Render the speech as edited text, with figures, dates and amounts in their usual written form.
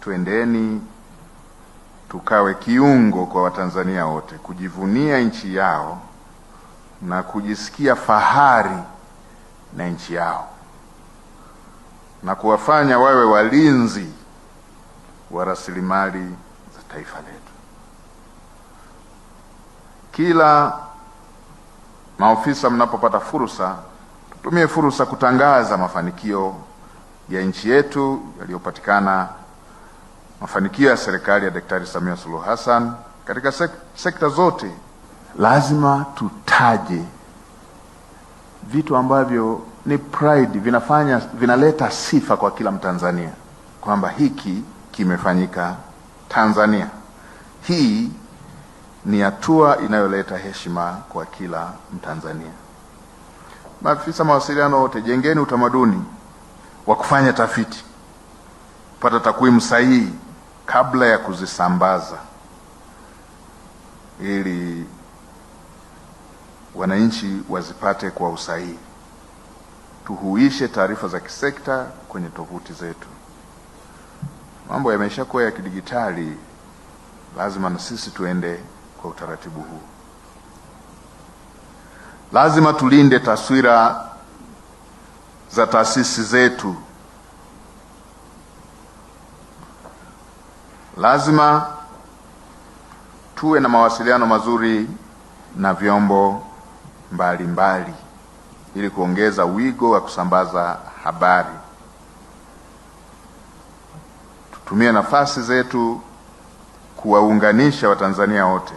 twendeni tukawe kiungo kwa Watanzania wote kujivunia nchi yao na kujisikia fahari na nchi yao na kuwafanya wawe walinzi wa rasilimali za taifa letu. Kila maofisa mnapopata fursa, tutumie fursa kutangaza mafanikio ya nchi yetu yaliyopatikana, mafanikio ya serikali ya Daktari Samia Suluhu Hassan katika sekta zote. Lazima tutaje vitu ambavyo ni pride, vinaleta sifa kwa kila Mtanzania kwamba hiki kimefanyika Tanzania. Hii ni hatua inayoleta heshima kwa kila Mtanzania. Maafisa mawasiliano wote, jengeni utamaduni wa kufanya tafiti, kupata takwimu sahihi kabla ya kuzisambaza ili wananchi wazipate kwa usahihi. Tuhuishe taarifa za kisekta kwenye tovuti zetu. Mambo yameshakuwa ya kidigitali, lazima na sisi tuende kwa utaratibu huu. Lazima tulinde taswira za taasisi zetu. Lazima tuwe na mawasiliano mazuri na vyombo mbalimbali ili kuongeza wigo wa kusambaza habari. Tutumie nafasi zetu kuwaunganisha Watanzania wote